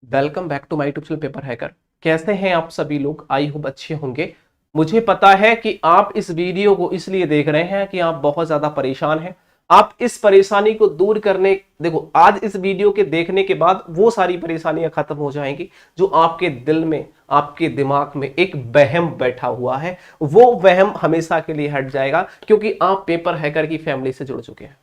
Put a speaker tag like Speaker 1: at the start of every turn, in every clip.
Speaker 1: Welcome back to my YouTube channel paper hacker. कैसे हैं आप सभी लोग? आई होप अच्छे होंगे। मुझे पता है कि आप इस वीडियो को इसलिए देख रहे हैं कि आप बहुत ज्यादा परेशान हैं। आप इस परेशानी को दूर करने, देखो, आज इस वीडियो के देखने के बाद वो सारी परेशानियां खत्म हो जाएंगी जो आपके दिल में, आपके दिमाग में एक वहम बैठा हुआ है। वो वहम हमेशा के लिए हट जाएगा क्योंकि आप पेपर हैकर की फैमिली से जुड़ चुके हैं।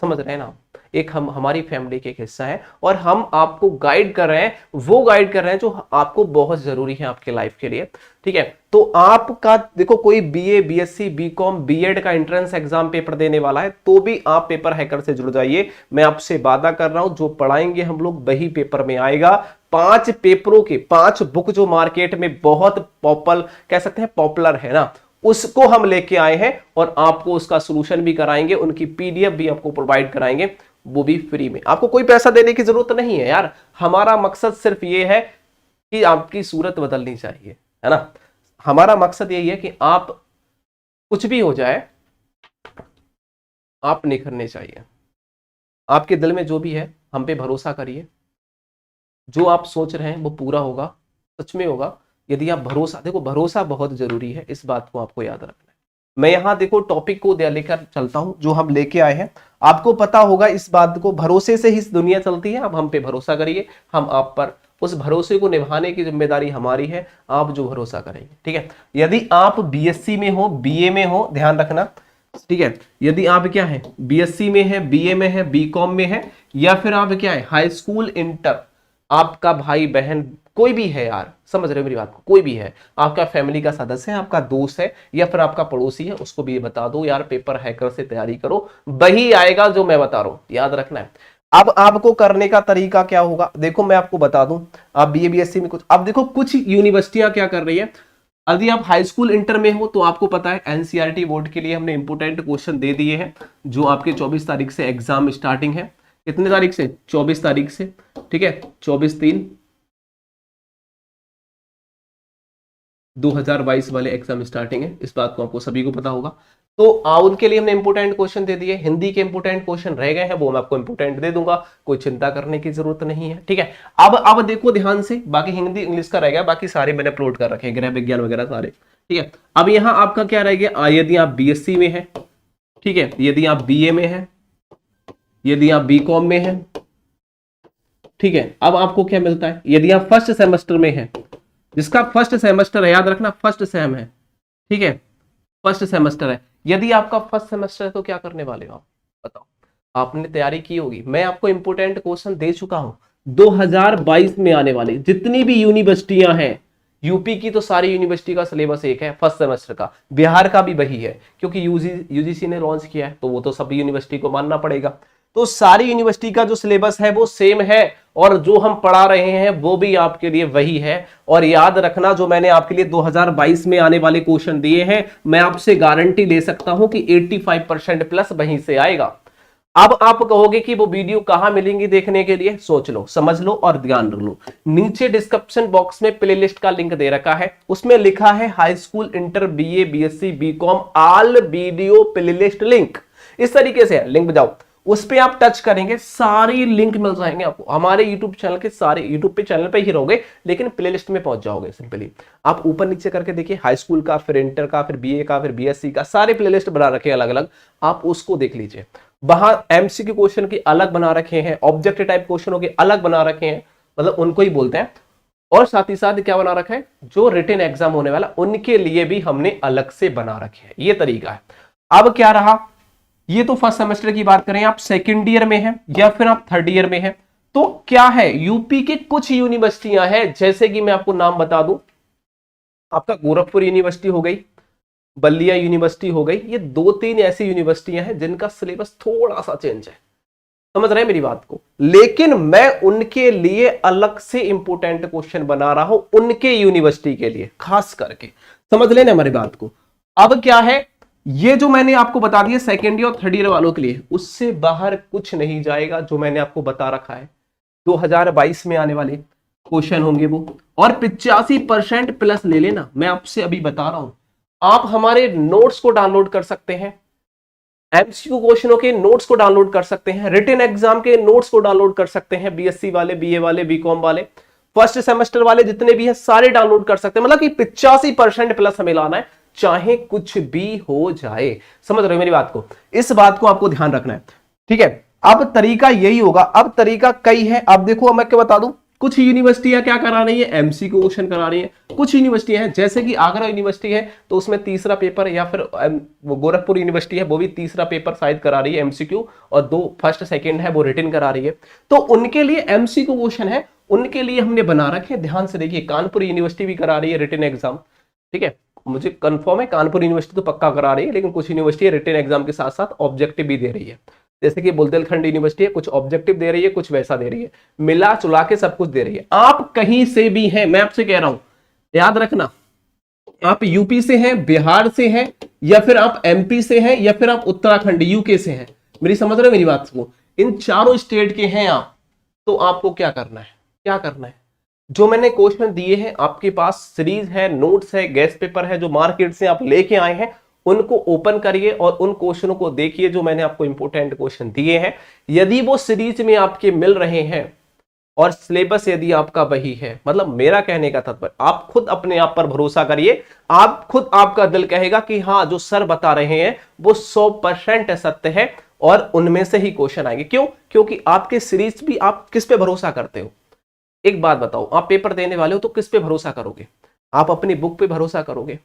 Speaker 1: समझ रहे हैं ना? एक हम हमारी फैमिली के एक हिस्सा है और हम आपको गाइड कर रहे हैं, वो गाइड कर रहे हैं जो आपको बहुत जरूरी है आपके लाइफ के लिए। ठीक है, तो आपका देखो, कोई बीए, बीएससी, बीकॉम, बीएड का एंट्रेंस एग्जाम पेपर देने वाला है तो भी आप पेपर हैकर से जुड़ जाइए। मैं आपसे वादा कर रहा हूं, जो पढ़ाएंगे हम लोग वही पेपर में आएगा। 5 पेपरों के 5 बुक जो मार्केट में बहुत कह सकते हैं पॉपुलर है ना, उसको हम लेके आए हैं और आपको उसका सॉल्यूशन भी कराएंगे, उनकी पीडीएफ भी आपको प्रोवाइड कराएंगे, वो भी फ्री में। आपको कोई पैसा देने की जरूरत नहीं है यार। हमारा मकसद सिर्फ ये है कि आपकी सूरत बदलनी चाहिए, है ना। हमारा मकसद यही है कि आप, कुछ भी हो जाए, आप निखरने चाहिए। आपके दिल में जो भी है, हम पे भरोसा करिए। जो आप सोच रहे हैं वो पूरा होगा, सच में होगा। यदि आप भरोसा, देखो, भरोसा बहुत जरूरी है, इस बात को आपको याद रखना है। मैं यहां देखो टॉपिक को लेकर चलता हूं जो हम लेके आए हैं। आपको पता होगा इस बात को, भरोसे से ही दुनिया चलती है। अब हम पे भरोसा करिए, हम आप पर, उस भरोसे को निभाने की जिम्मेदारी हमारी है। आप जो भरोसा करेंगे, ठीक है। यदि आप बीएससी में हो, बीए में हो, ध्यान रखना, ठीक है। यदि आप क्या है, बीएससी में है, बीए में है, बीकॉम में है, या फिर आप क्या है, हाई स्कूल, इंटर, आपका भाई बहन कोई भी है यार, समझ रहे हो मेरी बात को, कोई भी है, आपका फैमिली का सदस्य है, आपका दोस्त है, या फिर आपका पड़ोसी है, उसको भी ये बता दो यार पेपर हैकर से तैयारी करो, वही आएगा जो मैं बता रहा हूं, याद रखना है। अब आपको करने का तरीका क्या होगा, देखो मैं आपको बता दूं। आप बीए बीएससी में कुछ, अब देखो कुछ यूनिवर्सिटियां क्या कर रही है। यदि आप हाई स्कूल इंटर में हो तो आपको पता है एनसीईआरटी बोर्ड के लिए हमने इंपोर्टेंट क्वेश्चन दे दिए हैं, जो आपके 24 तारीख से एग्जाम स्टार्टिंग है। कितने तारीख से? 24 तारीख से, ठीक है। 24/3/2022 वाले एग्जाम स्टार्टिंग है, इस बात को आपको सभी को पता होगा। तो उनके लिए हमने इंपोर्टेंट क्वेश्चन दे दिए। हिंदी के इंपोर्टेंट क्वेश्चन रह गए हैं, वो मैं आपको इंपोर्टेंट दे दूंगा, कोई चिंता करने की जरूरत नहीं है, ठीक है। अब देखो ध्यान से, बाकी हिंदी इंग्लिश का रह गया, बाकी सारे मैंने अपलोड कर रखे हैं, गृह विज्ञान वगैरह सारे, ठीक है। अब यहाँ आपका क्या रह गया, यदि आप बीएससी में है, ठीक है, यदि आप बीए में है, यदि आप बीकॉम में है, ठीक है। अब आपको क्या मिलता है, यदि आप फर्स्ट सेमेस्टर में है, जिसका फर्स्ट सेमेस्टर है, याद रखना फर्स्ट सेम है, ठीक है, फर्स्ट सेमेस्टर है। यदि आपका फर्स्ट सेमेस्टर है तो क्या करने वाले हो आप, बताओ। आपने तैयारी की होगी, मैं आपको इंपोर्टेंट क्वेश्चन दे चुका हूं। 2022 में आने वाली जितनी भी यूनिवर्सिटियां हैं, यूपी की तो सारी यूनिवर्सिटी का सिलेबस एक है फर्स्ट सेमेस्टर का, बिहार का भी वही है क्योंकि यूजीसी ने लॉन्च किया है, तो वो तो सभी यूनिवर्सिटी को मानना पड़ेगा। तो सारी यूनिवर्सिटी का जो सिलेबस है वो सेम है, और जो हम पढ़ा रहे हैं वो भी आपके लिए वही है। और याद रखना, जो मैंने आपके लिए 2022 में आने वाले क्वेश्चन दिए हैं, मैं आपसे गारंटी ले सकता हूं कि 85% प्लस वहीं से आएगा। अब आप कहोगे कि वो वीडियो कहां मिलेंगी देखने के लिए, सोच लो, समझ लो और ध्यान रख लो। नीचे डिस्क्रिप्शन बॉक्स में प्लेलिस्ट का लिंक दे रखा है, उसमें लिखा है high school, inter, BA, BSc, BCom all video playlist link. इस तरीके से लिंक जाओ, उस पे आप टच करेंगे, सारी लिंक मिल जाएंगे आपको हमारे यूट्यूब चैनल के, सारे यूट्यूब पे चैनल पे ही रहोगे लेकिन प्लेलिस्ट में पहुंच जाओगे। सिंपली आप ऊपर नीचे करके देखिए, हाई स्कूल का, फिर इंटर का, फिर बीए का, फिर बीएससी का, सारे प्लेलिस्ट बना रखे हैं अलग अलग, आप उसको देख लीजिए। वहां एमसीक्यू क्वेश्चन की अलग बना रखे हैं, ऑब्जेक्टिव टाइप क्वेश्चनों के अलग बना रखे हैं, मतलब उनको ही बोलते हैं। और साथ ही साथ क्या बना रखा है, जो रिटन एग्जाम होने वाला उनके लिए भी हमने अलग से बना रखे हैं, ये तरीका है। अब क्या रहा, ये तो फर्स्ट सेमेस्टर की बात करें, आप सेकंड ईयर में हैं या फिर आप थर्ड ईयर में हैं, तो क्या है, यूपी के कुछ यूनिवर्सिटियां हैं, जैसे कि मैं आपको नाम बता दूं, आपका गोरखपुर यूनिवर्सिटी हो गई, बल्लिया यूनिवर्सिटी हो गई, ये 2-3 ऐसी यूनिवर्सिटियां हैं जिनका सिलेबस थोड़ा सा चेंज है, समझ रहे हैं मेरी बात को। लेकिन मैं उनके लिए अलग से इंपोर्टेंट क्वेश्चन बना रहा हूं, उनके यूनिवर्सिटी के लिए खास करके, समझ लेना हमारी बात को। अब क्या है, ये जो मैंने आपको बता दिया सेकेंड ईयर और थर्ड ईयर वालों के लिए, उससे बाहर कुछ नहीं जाएगा जो मैंने आपको बता रखा है। 2022 में आने वाले क्वेश्चन होंगे वो, और 85% प्लस ले लेना, मैं आपसे अभी बता रहा हूं। आप हमारे नोट्स को डाउनलोड कर सकते हैं, एमसीक्यू क्वेश्चनों के नोट्स को डाउनलोड कर सकते हैं, रिटन एग्जाम के नोट्स को डाउनलोड कर सकते हैं, बीएससी वाले, बीए वाले, बीकॉम वाले, फर्स्ट सेमेस्टर वाले जितने भी हैं सारे डाउनलोड कर सकते हैं। मतलब कि 85% प्लस हमें लाना है, चाहे कुछ भी हो जाए। समझ रहे हो मेरी बात को? इस बात को आपको ध्यान रखना है, ठीक है। अब तरीका यही होगा, अब तरीका कई है। अब देखो मैं क्या बता दूं, कुछ यूनिवर्सिटियां क्या करा रही है, एमसीक्यू क्वेश्चन करा रही है। कुछ यूनिवर्सिटियां हैं जैसे कि आगरा यूनिवर्सिटी है तो उसमें तीसरा पेपर, या फिर वो गोरखपुर यूनिवर्सिटी है वो भी तीसरा पेपर शायद करा रही है एमसीक्यू, और 2 फर्स्ट सेकंड है वो रिटन करा रही है। तो उनके लिए एमसीक्यू क्वेश्चन है, उनके लिए हमने बना रखे। ध्यान से देखिए, कानपुर यूनिवर्सिटी भी करा रही है रिटन एग्जाम, ठीक है। मुझे कंफर्म है कानपुर यूनिवर्सिटी तो पक्का करा रही है, लेकिन कुछ यूनिवर्सिटी रिटन एग्जाम के साथ साथ ऑब्जेक्टिव भी दे रही है। जैसे कि बुंदेलखंड यूनिवर्सिटी है, कुछ ऑब्जेक्टिव दे रही है, कुछ वैसा दे रही है, मिला चुला के सब कुछ दे रही है। आप कहीं से भी हैं, मैं आपसे कह रहा हूं, याद रखना, आप यूपी से हैं, बिहार से हैं, या फिर आप एमपी से हैं, या फिर आप उत्तराखंड यूके से हैं, मेरी समझ रहे हो मेरी बात को? इन चारों स्टेट के हैं आप, तो आपको क्या करना है, क्या करना है, जो मैंने क्वेश्चन दिए हैं आपके पास सीरीज है, नोट्स है, गेस्ट पेपर है, जो मार्केट से आप लेके आए हैं, उनको ओपन करिए और उन क्वेश्चनों को देखिए जो मैंने आपको इंपोर्टेंट क्वेश्चन दिए हैं। यदि वो सीरीज में आपके मिल रहे हैं और सिलेबस यदि आपका वही है, मतलब मेरा कहने का तात्पर्य, आप खुद अपने आप पर भरोसा करिए, आप खुद, आपका दिल कहेगा कि हाँ जो सर बता रहे हैं वो 100% सत्य है, और उनमें से ही क्वेश्चन आएंगे। क्यों? क्योंकि आपके सीरीज भी, आप किस पे भरोसा करते हो? एक बात बताओ, आप पेपर देने वाले हो तो किस पे भरोसा करोगे? आप अपनी बुक पे भरोसा करोगे,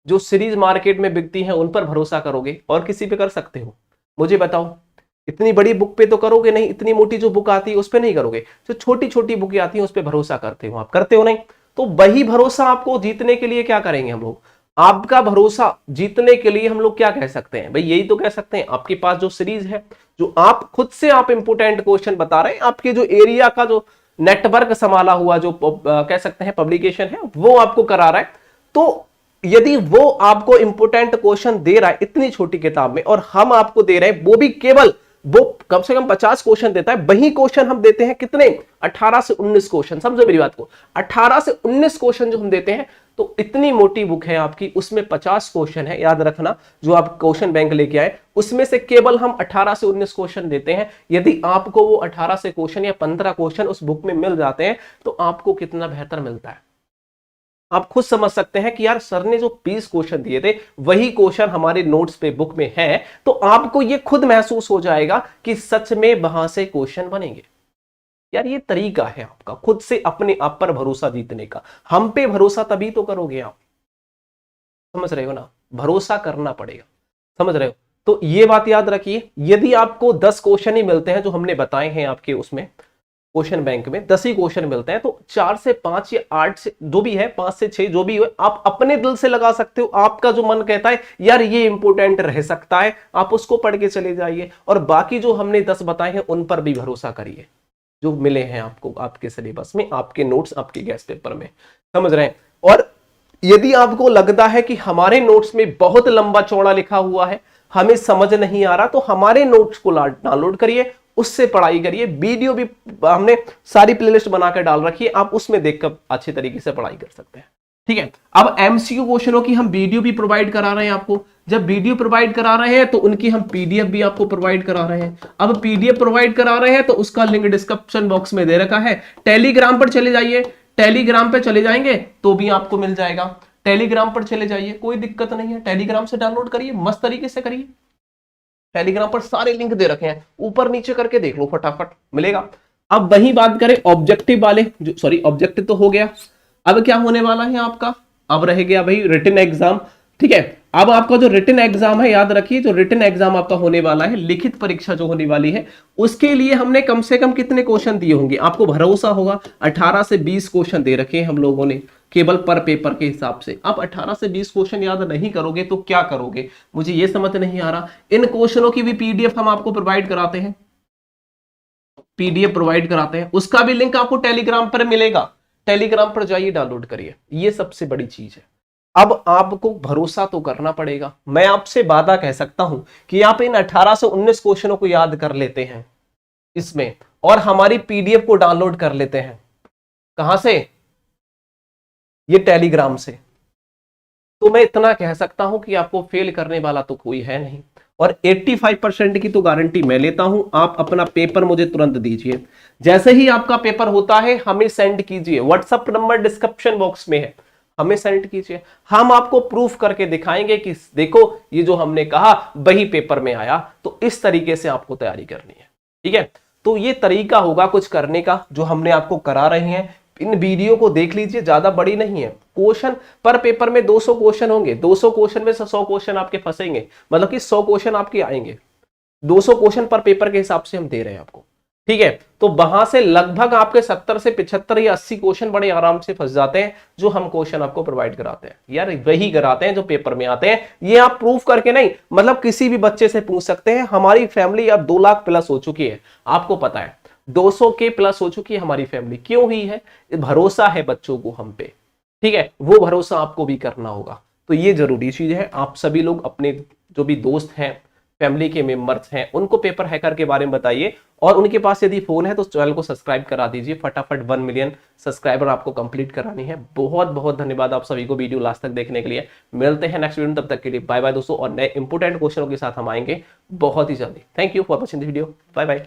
Speaker 1: जो सीरीज मार्केट में बिकती हैं उन पर भरोसा करोगे, और किसी पे कर सकते हो? मुझे बताओ। इतनी बड़ी बुक पे तो करोगे नहीं, इतनी मोटी जो बुक आती है उस पे नहीं करोगे, जो छोटी छोटी बुक आती है उस पे भरोसा करते हो, आप करते हो नहीं? तो वही भरोसा आपको जीतने के लिए क्या करेंगे हम लोग, आपका भरोसा जीतने के लिए हम लोग क्या कह सकते हैं भाई, यही तो कह सकते हैं, आपके पास जो सीरीज है, जो आप खुद से आप इंपोर्टेंट क्वेश्चन बता रहे हैं, आपके जो एरिया का जो नेटवर्क संभाला हुआ जो कह सकते हैं पब्लिकेशन है, वो आपको करा रहा है। तो यदि वो आपको इंपोर्टेंट क्वेश्चन दे रहा है इतनी छोटी किताब में, और हम आपको दे रहे हैं वो भी केवल, वो कम से कम 50 क्वेश्चन देता है, वही क्वेश्चन हम देते हैं कितने, 18 से 19 क्वेश्चन। समझो मेरी बात को, 18 से 19 क्वेश्चन जो हम देते हैं, तो इतनी मोटी बुक है आपकी, उसमें 50 क्वेश्चन है, याद रखना, जो आप क्वेश्चन बैंक लेके आए उसमें से केवल हम 18 से 19 क्वेश्चन देते हैं। यदि आपको वो 18 से क्वेश्चन या 15 क्वेश्चन उस बुक में मिल जाते हैं, तो आपको कितना बेहतर मिलता है। आप खुद समझ सकते हैं कि यार सर ने जो 20 क्वेश्चन दिए थे वही क्वेश्चन हमारे नोट्स पे बुक में है, तो आपको ये खुद महसूस हो जाएगा कि सच में वहां से क्वेश्चन बनेंगे। यार ये तरीका है आपका खुद से अपने आप पर भरोसा जीतने का। हम पे भरोसा तभी तो करोगे आप, समझ रहे हो ना, भरोसा करना पड़ेगा, समझ रहे हो? तो ये बात याद रखिए, यदि आपको 10 क्वेश्चन ही मिलते हैं जो हमने बताए हैं आपके उसमें क्वेश्चन बैंक में, 10 ही क्वेश्चन मिलते हैं, तो 4 से 5 या 8 से जो भी है, 5 से 6 जो भी हो, आप अपने दिल से लगा सकते हो। आपका जो मन कहता है यार ये इंपोर्टेंट रह सकता है, आप उसको पढ़ के चले जाइए, और बाकी जो हमने 10 बताए हैं उन पर भी भरोसा करिए, जो मिले हैं आपको आपके सिलेबस में, आपके नोट्स, आपके गेस्ट पेपर में, समझ रहे हैं? और यदि आपको लगता है कि हमारे नोट्स में बहुत लंबा चौड़ा लिखा हुआ है, हमें समझ नहीं आ रहा, तो हमारे नोट्स को डाउनलोड करिए, उससे पढ़ाई करिए। वीडियो भी हमने सारी प्लेलिस्ट बनाकर डाल रखी है, आप उसमें देखकर अच्छे तरीके से पढ़ाई कर सकते हैं, ठीक है। अब एमसीक्यू क्वेश्चनों की हम वीडियो भी प्रोवाइड करा रहे हैं आपको। जब वीडियो प्रोवाइड करा रहे हैं तो उनकी हम पीडीएफ भी आपको प्रोवाइड करा रहे हैं। अब पीडीएफ प्रोवाइड करा रहे हैं तो उसका लिंक डिस्क्रिप्शन बॉक्स में दे रखा है। टेलीग्राम पर चले जाइए, टेलीग्राम पे चले जाएंगे तो भी आपको मिल जाएगा। टेलीग्राम पर चले जाइए, कोई दिक्कत नहीं है, टेलीग्राम से डाउनलोड करिए, मस्त तरीके से करिए। टेलीग्राम पर सारे लिंक दे रखे हैं, ऊपर नीचे करके देख लो, फटाफट मिलेगा। अब वही बात करें ऑब्जेक्टिव वाले, जो सॉरी ऑब्जेक्टिव तो हो गया, अब क्या होने वाला है आपका, अब रह गया भाई रिटन एग्जाम, ठीक है। अब आपका जो रिटन एग्जाम है, याद रखिए जो रिटन एग्जाम आपका होने वाला है, लिखित परीक्षा जो होने वाली है, उसके लिए हमने कम से कम कितने क्वेश्चन दिए होंगे, आपको भरोसा होगा 18 से 20 क्वेश्चन दे रखे हैं हम लोगों ने, केवल पर पेपर के हिसाब से। आप 18 से 20 क्वेश्चन याद नहीं करोगे तो क्या करोगे, मुझे ये समझ नहीं आ रहा। इन क्वेश्चनों की भी पीडीएफ हम आपको प्रोवाइड कराते हैं, पीडीएफ प्रोवाइड कराते हैं, उसका भी लिंक आपको टेलीग्राम पर मिलेगा, टेलीग्राम पर जाइए, डाउनलोड करिए। ये सबसे बड़ी चीज है। अब आपको भरोसा तो करना पड़ेगा। मैं आपसे वादा कह सकता हूं कि आप इन 18 से 19 क्वेश्चनों को याद कर लेते हैं इसमें, और हमारी पीडीएफ को डाउनलोड कर लेते हैं, कहां से, ये टेलीग्राम से, तो मैं इतना कह सकता हूं कि आपको फेल करने वाला तो कोई है नहीं। और 85% की तो गारंटी मैं लेता हूं। आप अपना पेपर मुझे तुरंत दीजिए, जैसे ही आपका पेपर होता है हमें सेंड कीजिए, व्हाट्सएप नंबर डिस्क्रिप्शन बॉक्स में है, हमें सेंड कीजिए। हम आपको प्रूफ करके दिखाएंगे कि देखो ये जो हमने कहा वही पेपर में आया। तो इस तरीके से आपको तैयारी करनी है, ठीक है। तो ये तरीका होगा कुछ करने का जो हमने आपको करा रहे हैं। इन वीडियो को देख लीजिए, ज्यादा बड़ी नहीं है। क्वेश्चन पर पेपर में 200 क्वेश्चन होंगे, 200 क्वेश्चन में से 100 क्वेश्चन आपके फंसेंगे, मतलब कि 100 क्वेश्चन आपके आएंगे। 200 क्वेश्चन पर पेपर के हिसाब से हम दे रहे हैं आपको, ठीक है। तो वहां से लगभग आपके 70 से 75 या 80 क्वेश्चन बड़े आराम से फंस जाते हैं, जो हम क्वेश्चन आपको प्रोवाइड कराते हैं। यार वही कराते हैं जो पेपर में आते हैं। ये आप प्रूफ करके नहीं, मतलब किसी भी बच्चे से पूछ सकते हैं। हमारी फैमिली अब 2 लाख प्लस हो चुकी है, आपको पता है 200 के प्लस हो चुकी है हमारी फैमिली। क्यों हुई है? भरोसा है बच्चों को हम पे, ठीक है। वो भरोसा आपको भी करना होगा। तो ये जरूरी चीज है। आप सभी लोग अपने जो भी दोस्त हैं, फैमिली के मेंबर्स हैं, उनको पेपर हैकर के बारे में बताइए। और उनके पास यदि फोन है तो चैनल को सब्सक्राइब करा दीजिए। फटाफट 1 मिलियन सब्सक्राइबर आपको कंप्लीट करानी है। बहुत बहुत धन्यवाद आप सभी को वीडियो लास्ट तक देखने के लिए। मिलते हैं नेक्स्ट वीडियो, तब तक के लिए बाय बाय दोस्तों। और नए इंपोर्टेंट क्वेश्चनों के साथ हम आएंगे बहुत ही जल्दी। Thank you for watching the video. Bye bye.